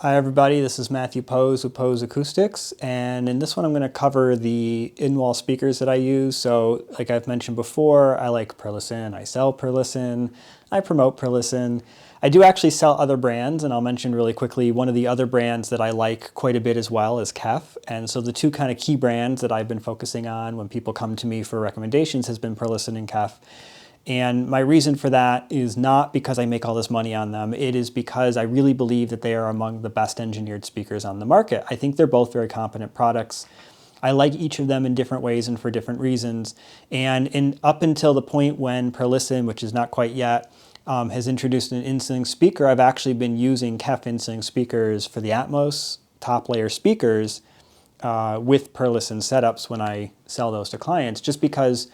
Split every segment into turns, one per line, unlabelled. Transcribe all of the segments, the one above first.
Hi everybody, this is Matthew Poes with Poes Acoustics, and in this one I'm going to cover the in-wall speakers that I use. So like I've mentioned before, I like Perlisten, I sell Perlisten, I promote Perlisten. I do actually sell other brands, and I'll mention really quickly one of the other brands that I like quite a bit as well is Kef. And so the two kind of key brands that I've been focusing on when people come to me for recommendations has been Perlisten and Kef. And my reason for that is not because I make all this money on them. It is because I really believe that they are among the best engineered speakers on the market. I think they're both very competent products. I like each of them in different ways and for different reasons. And up until the point when Perlisten, which is not quite yet, has introduced an in-ceiling speaker, I've actually been using Kef in-ceiling speakers for the Atmos top layer speakers with Perlisten setups when I sell those to clients, just because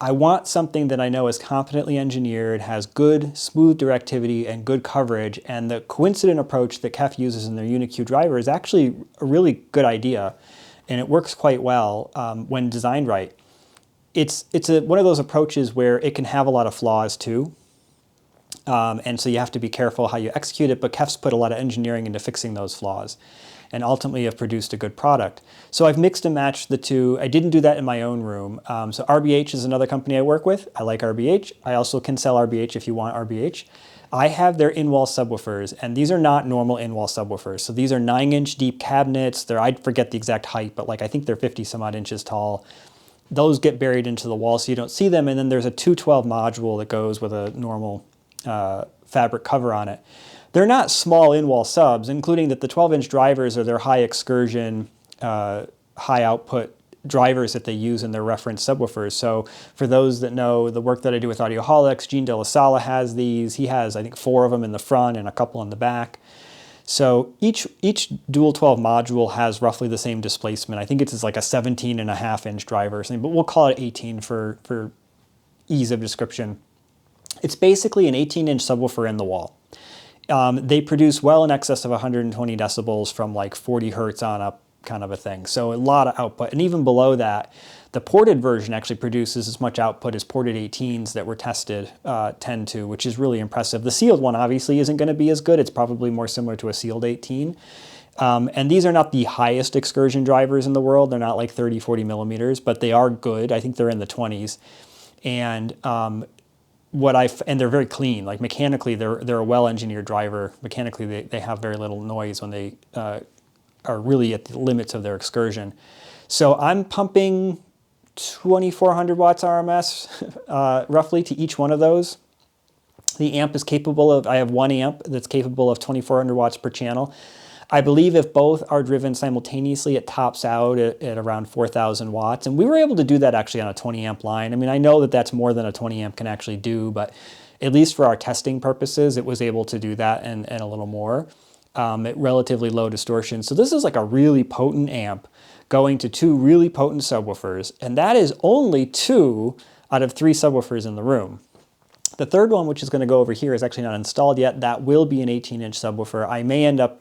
I want something that I know is competently engineered, has good, smooth directivity and good coverage, and the coincident approach that Kef uses in their Uniq driver is actually a really good idea, and it works quite well when designed right. It's one of those approaches where it can have a lot of flaws too, and so you have to be careful how you execute it, but Kef's put a lot of engineering into fixing those flaws and ultimately have produced a good product. So I've mixed and matched the two. I didn't do that in my own room. So RBH is another company I work with. I like RBH. I also can sell RBH if you want RBH. I have their in-wall subwoofers, and these are not normal in-wall subwoofers. So these are 9-inch deep cabinets. I forget the exact height, but I think they're 50 some odd inches tall. Those get buried into the wall so you don't see them, and then there's a 212 module that goes with a normal fabric cover on it. They're not small in-wall subs, including that the 12-inch drivers are their high excursion, high output drivers that they use in their reference subwoofers. So for those that know the work that I do with Audioholics, Gene De La Sala has these. He has, I think, 4 of them in the front and a couple in the back. So each dual 12 module has roughly the same displacement. I think it's like a 17.5-inch driver or something, but we'll call it 18 for ease of description. It's basically an 18-inch subwoofer in the wall. They produce well in excess of 120 decibels from like 40 hertz on up, kind of a thing. So a lot of output. And even below that, the ported version actually produces as much output as ported 18s that were tested tend to, which is really impressive. The sealed one obviously isn't going to be as good. It's probably more similar to a sealed 18. And these are not the highest excursion drivers in the world. They're not like 30, 40 millimeters, but they are good. I think they're in the 20s. And and they're very clean. Like mechanically, they're a well-engineered driver. Mechanically, they have very little noise when they are really at the limits of their excursion. So I'm pumping 2,400 watts RMS roughly to each one of those. The amp is capable of, I have one amp that's capable of 2,400 watts per channel. I believe if both are driven simultaneously, it tops out at around 4,000 watts. And we were able to do that actually on a 20 amp line. I mean, I know that that's more than a 20 amp can actually do, but at least for our testing purposes, it was able to do that and a little more at relatively low distortion. So this is like a really potent amp going to 2 really potent subwoofers. And that is only 2 out of 3 subwoofers in the room. The third one, which is going to go over here, is actually not installed yet. That will be an 18-inch subwoofer.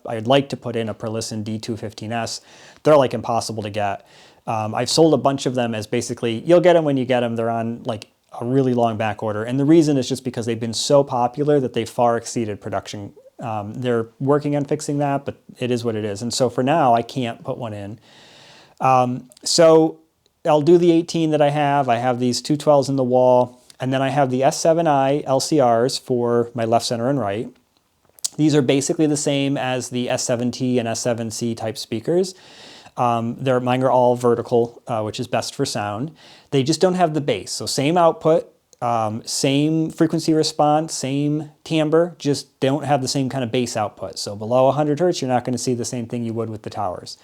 I'd like to put in a Perlisten D215S. They're like impossible to get. I've sold a bunch of them as basically, you'll get them when you get them. They're on like a really long back order. And the reason is just because they've been so popular that they far exceeded production. They're working on fixing that, but it is what it is. And so for now, I can't put one in. So I'll do the 18 that I have. I have these 212s in the wall. And then I have the S7i LCRs for my left, center, and right. These are basically the same as the S7T and S7C type speakers. Mine are all vertical, which is best for sound. They just don't have the bass. So same output, same frequency response, same timbre, just don't have the same kind of bass output. So below 100 hertz, you're not going to see the same thing you would with the towers.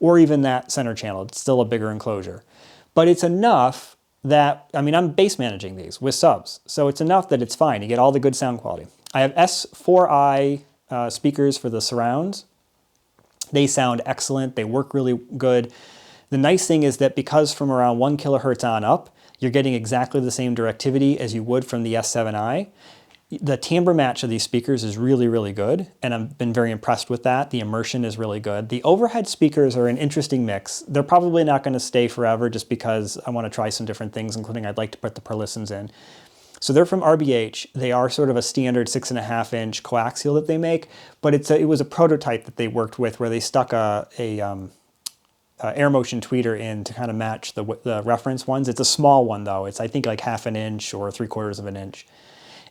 Or even that center channel. It's still a bigger enclosure. But it's enough that, I mean, I'm bass managing these with subs, so it's enough that it's fine. You get all the good sound quality. I have S4i speakers for the surrounds. They sound excellent. They work really good. The nice thing is that because from around 1 kilohertz on up, you're getting exactly the same directivity as you would from the S7i. The timbre match of these speakers is really, really good, and I've been very impressed with that. The immersion is really good. The overhead speakers are an interesting mix. They're probably not going to stay forever just because I want to try some different things, including I'd like to put the Perlistens in. So they're from RBH. They are sort of a standard 6.5-inch coaxial that they make, but it was a prototype that they worked with where they stuck a air motion tweeter in to kind of match the reference ones. It's a small one though. It's I think like 1/2 inch or 3/4 of an inch.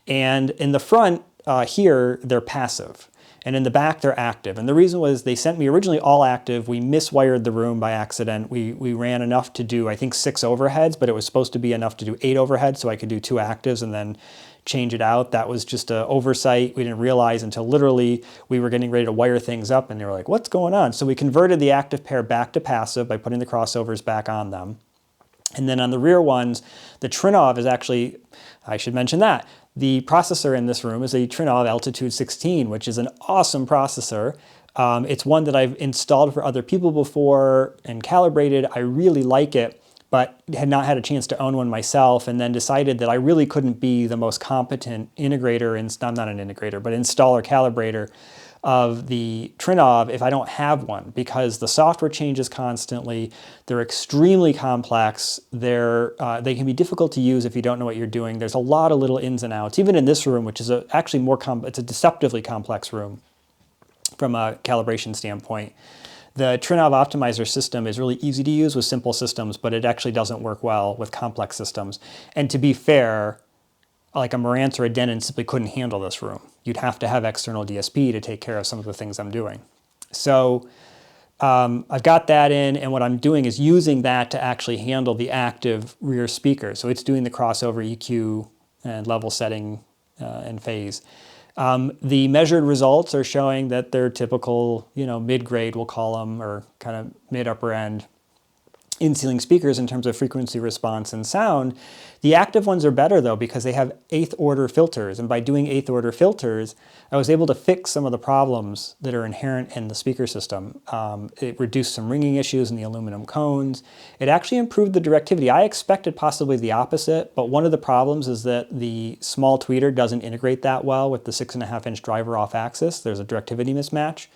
And in the front here, they're passive. And in the back, they're active. And the reason was they sent me originally all active. We miswired the room by accident. We ran enough to do, I think, 6 overheads, but it was supposed to be enough to do 8 overheads so I could do 2 actives and then change it out. That was just an oversight. We didn't realize until literally we were getting ready to wire things up and they were like, what's going on? So we converted the active pair back to passive by putting the crossovers back on them. And then on the rear ones, the Trinnov is actually, I should mention that, the processor in this room is a Trinnov Altitude 16, which is an awesome processor. It's one that I've installed for other people before and calibrated. I really like it, but had not had a chance to own one myself, and then decided that I really couldn't be the most competent integrator, I'm not an integrator, but installer calibrator of the Trinnov if I don't have one, because the software changes constantly. They're extremely complex. They can be difficult to use if you don't know what you're doing. There's a lot of little ins and outs, even in this room, which is actually it's a deceptively complex room from a calibration standpoint. The Trinnov optimizer system is really easy to use with simple systems, but it actually doesn't work well with complex systems. And to be fair, like a Marantz or a Denon simply couldn't handle this room. You'd have to have external DSP to take care of some of the things I'm doing. So I've got that in, and what I'm doing is using that to actually handle the active rear speaker. So it's doing the crossover EQ and level setting and phase. The measured results are showing that they're typical, mid-grade, we'll call them, or kind of mid-upper end in-ceiling speakers in terms of frequency response and sound. The active ones are better though because they have 8th order filters, and by doing 8th order filters I was able to fix some of the problems that are inherent in the speaker system. It reduced some ringing issues in the aluminum cones. It actually improved the directivity. I expected possibly the opposite, but one of the problems is that the small tweeter doesn't integrate that well with the 6.5-inch driver off axis. There's a directivity mismatch,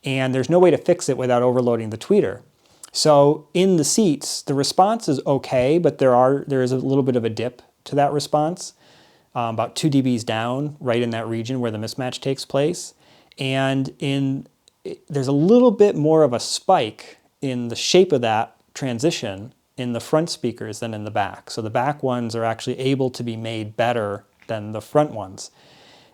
and there's no way to fix it without overloading the tweeter. So in the seats, the response is okay, but there is a little bit of a dip to that response, about 2 dBs down, right in that region where the mismatch takes place. And there's a little bit more of a spike in the shape of that transition in the front speakers than in the back. So the back ones are actually able to be made better than the front ones.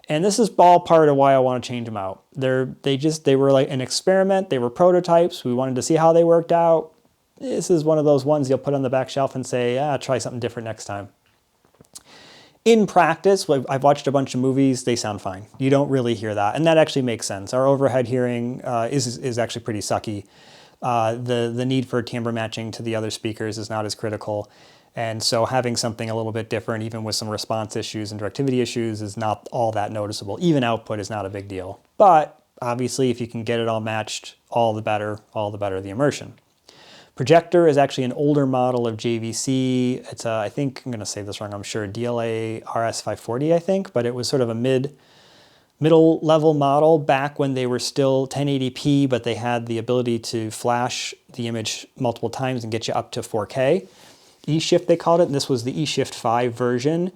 And this is all part of why I want to change them out. They were like an experiment. They were prototypes. We wanted to see how they worked out. This is one of those ones you'll put on the back shelf and say, try something different next time. In practice, I've watched a bunch of movies. They sound fine. You don't really hear that. And that actually makes sense. Our overhead hearing is actually pretty sucky. The need for timbre matching to the other speakers is not as critical. And so having something a little bit different, even with some response issues and directivity issues, is not all that noticeable. Even output is not a big deal. But obviously, if you can get it all matched, all the better the immersion. Projector is actually an older model of JVC. It's I think, I'm going to say this wrong, I'm sure, DLA RS540, I think, but it was sort of a middle level model back when they were still 1080p, but they had the ability to flash the image multiple times and get you up to 4K. E-Shift they called it, and this was the E-Shift 5 version.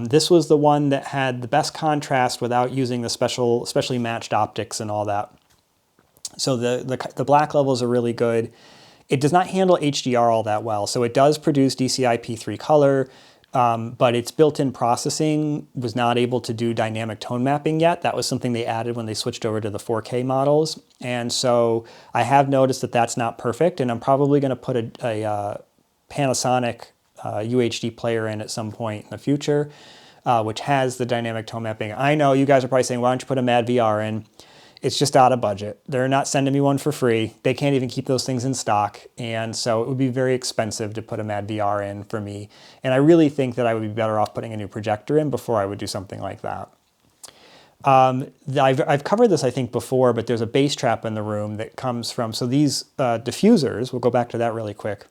This was the one that had the best contrast without using the specially matched optics and all that. So the black levels are really good. It does not handle HDR all that well, so it does produce DCI-P3 color, but its built-in processing was not able to do dynamic tone mapping yet. That was something they added when they switched over to the 4K models, and so I have noticed that that's not perfect, and I'm probably going to put a Panasonic UHD player in at some point in the future, which has the dynamic tone mapping. I know you guys are probably saying, why don't you put a Mad VR in? It's just out of budget. They're not sending me one for free. They can't even keep those things in stock. And so it would be very expensive to put a Mad VR in for me. And I really think that I would be better off putting a new projector in before I would do something like that. I've covered this, I think, before, but there's a bass trap in the room that comes from, so these diffusers, we'll go back to that really quick,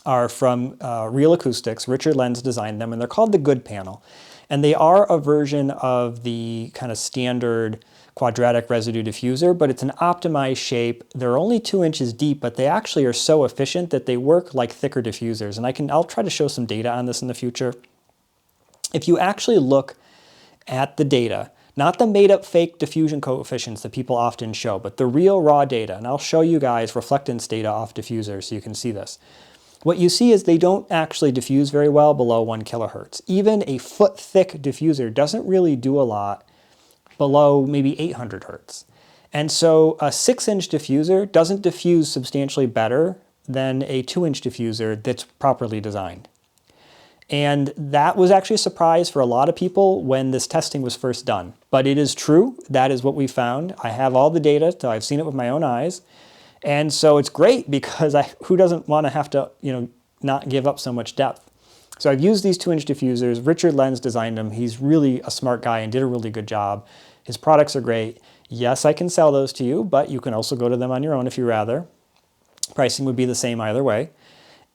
are from Real Acoustics. Richard Lenz designed them, and they're called the Good Panel. And they are a version of the kind of standard quadratic residue diffuser, but it's an optimized shape. They're only 2 inches deep, but they actually are so efficient that they work like thicker diffusers. And I'll try to show some data on this in the future. If you actually look at the data, not the made-up fake diffusion coefficients that people often show, but the real raw data, and I'll show you guys reflectance data off diffusers so you can see this. What you see is they don't actually diffuse very well below 1 kilohertz. Even a foot-thick diffuser doesn't really do a lot below maybe 800 hertz. And so a 6-inch diffuser doesn't diffuse substantially better than a 2-inch diffuser that's properly designed. And that was actually a surprise for a lot of people when this testing was first done. But it is true, that is what we found. I have all the data, so I've seen it with my own eyes. And so it's great because who doesn't want to have to, not give up so much depth? So I've used these 2-inch diffusers. Richard Lenz designed them. He's really a smart guy and did a really good job. His products are great. Yes, I can sell those to you, but you can also go to them on your own if you rather. Pricing would be the same either way.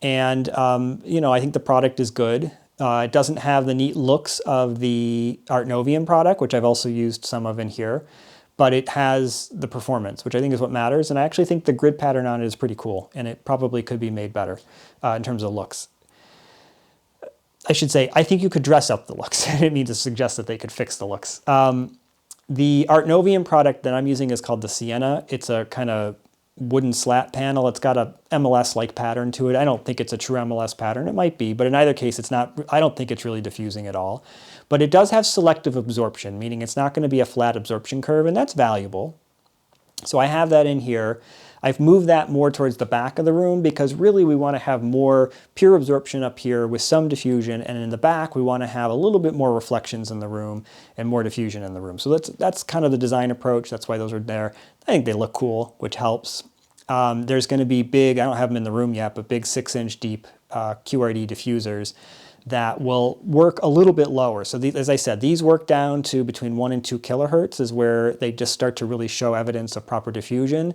And, I think the product is good. It doesn't have the neat looks of the Artnovion product, which I've also used some of in here, but it has the performance, which I think is what matters. And I actually think the grid pattern on it is pretty cool, and it probably could be made better in terms of looks. I should say, I think you could dress up the looks. I didn't mean to suggest that they could fix the looks. The Artnovion product that I'm using is called the Sienna. It's a kind of wooden slat panel. It's got a MLS-like pattern to it. I don't think it's a true MLS pattern. It might be, but in either case, it's not. I don't think it's really diffusing at all. But it does have selective absorption, meaning it's not going to be a flat absorption curve, and that's valuable. So I have that in here. I've moved that more towards the back of the room because really we want to have more pure absorption up here with some diffusion, and in the back we want to have a little bit more reflections in the room and more diffusion in the room. So that's kind of the design approach. That's why those are there. I think they look cool, which helps. There's going to be big, I don't have them in the room yet, but big 6-inch deep QRD diffusers that will work a little bit lower. So as I said, these work down to between 1 and 2 kilohertz is where they just start to really show evidence of proper diffusion.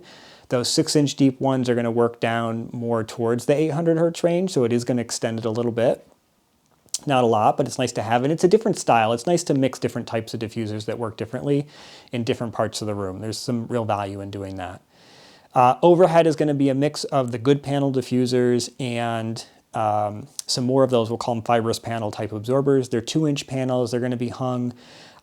Those 6-inch deep ones are going to work down more towards the 800 hertz range, so it is going to extend it a little bit. Not a lot, but it's nice to have, and it's a different style. It's nice to mix different types of diffusers that work differently in different parts of the room. There's some real value in doing that. Overhead is going to be a mix of the good panel diffusers and some more of those, we'll call them fibrous panel type absorbers. They're 2-inch panels. They're going to be hung.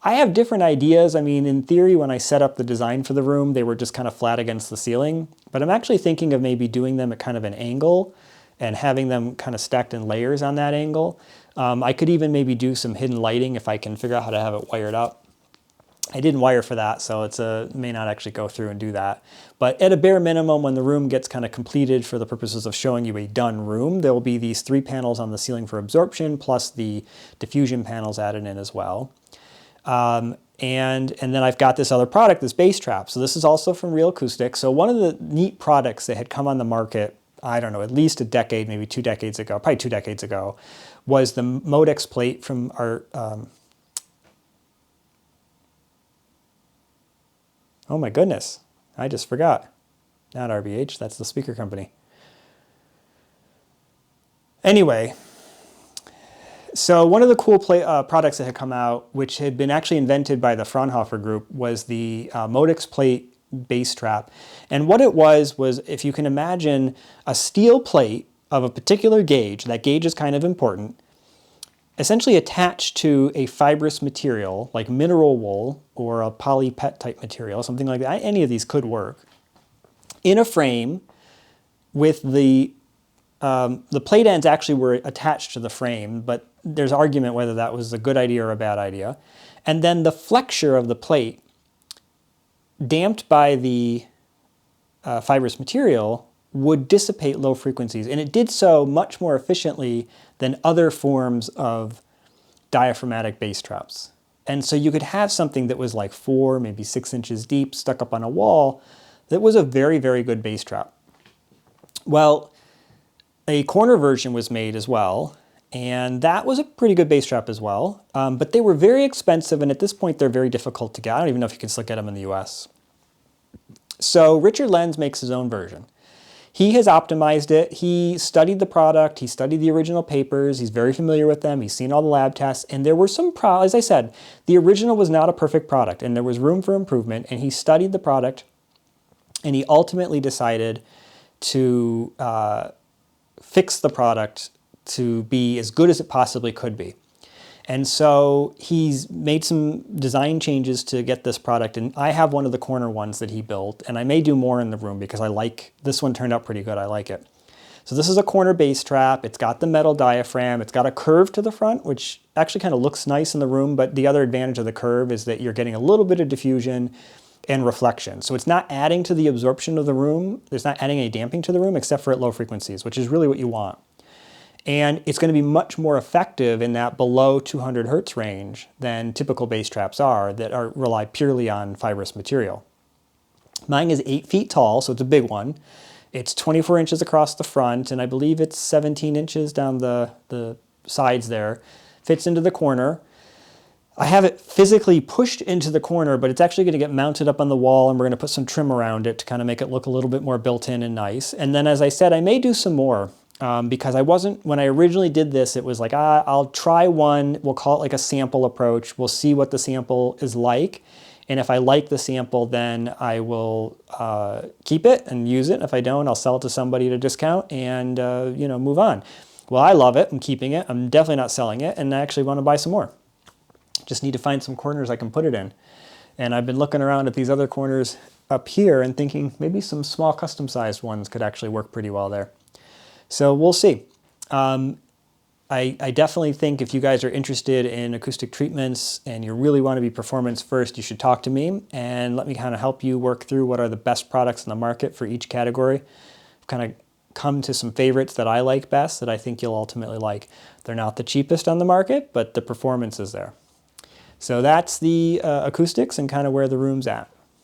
I have different ideas. I mean, in theory, when I set up the design for the room, they were just kind of flat against the ceiling. But I'm actually thinking of maybe doing them at kind of an angle and having them kind of stacked in layers on that angle. I could even maybe do some hidden lighting if I can figure out how to have it wired up. I didn't wire for that, so it's may not actually go through and do that. But at a bare minimum, when the room gets kind of completed for the purposes of showing you a done room, there will be these 3 panels on the ceiling for absorption, plus the diffusion panels added in as well. And then I've got this other product, this bass trap. So this is also from Real Acoustics. So one of the neat products that had come on the market, I don't know, at least a decade, maybe 2 decades ago, probably 2 decades ago, was the Modex plate from our... oh my goodness, I just forgot. Not RBH, that's the speaker company. Anyway, so one of the cool products that had come out, which had been actually invented by the Fraunhofer group, was the Modex plate bass trap. And what it was if you can imagine a steel plate of a particular gauge, that gauge is kind of important, essentially attached to a fibrous material like mineral wool or a polypet type material, something like that. Any of these could work. In a frame with the plate ends actually were attached to the frame, but there's argument whether that was a good idea or a bad idea. And then the flexure of the plate, damped by the fibrous material, would dissipate low frequencies. And it did so much more efficiently than other forms of diaphragmatic bass traps. And so you could have something that was like 4, maybe 6 inches deep, stuck up on a wall, that was a very, very good bass trap. Well, a corner version was made as well, and that was a pretty good bass trap as well. But they were very expensive, and at this point they're very difficult to get. I don't even know if you can still get them in the US. So Richard Lenz makes his own version. He has optimized it. He studied the product. He studied the original papers. He's very familiar with them. He's seen all the lab tests. And there were some as I said, the original was not a perfect product, and there was room for improvement. And he studied the product, and he ultimately decided to fix the product to be as good as it possibly could be. And so he's made some design changes to get this product, and I have one of the corner ones that he built, and I may do more in the room because I like, this one turned out pretty good, I like it. So this is a corner bass trap. It's got the metal diaphragm. It's got a curve to the front, which actually kind of looks nice in the room, but the other advantage of the curve is that you're getting a little bit of diffusion and reflection. So it's not adding to the absorption of the room. It's not adding any damping to the room except for at low frequencies, which is really what you want. And it's going to be much more effective in that below 200 hertz range than typical bass traps are that rely purely on fibrous material. Mine is 8 feet tall, so it's a big one. It's 24 inches across the front, and I believe it's 17 inches down the sides there. Fits into the corner. I have it physically pushed into the corner, but it's actually going to get mounted up on the wall, and we're going to put some trim around it to kind of make it look a little bit more built-in and nice. And then, as I said, I may do some more because I wasn't, when I originally did this, it was like, I'll try one, we'll call it like a sample approach. We'll see what the sample is like. And if I like the sample, then I will keep it and use it. If I don't, I'll sell it to somebody at a discount and you know, move on. Well, I love it. I'm keeping it. I'm definitely not selling it, and I actually want to buy some more. Just need to find some corners I can put it in. And I've been looking around at these other corners up here and thinking maybe some small custom-sized ones could actually work pretty well there. So we'll see. I definitely think if you guys are interested in acoustic treatments and you really want to be performance first, you should talk to me and let me kind of help you work through what are the best products in the market for each category. I've kind of come to some favorites that I like best that I think you'll ultimately like. They're not the cheapest on the market, but the performance is there. So that's the acoustics and kind of where the room's at.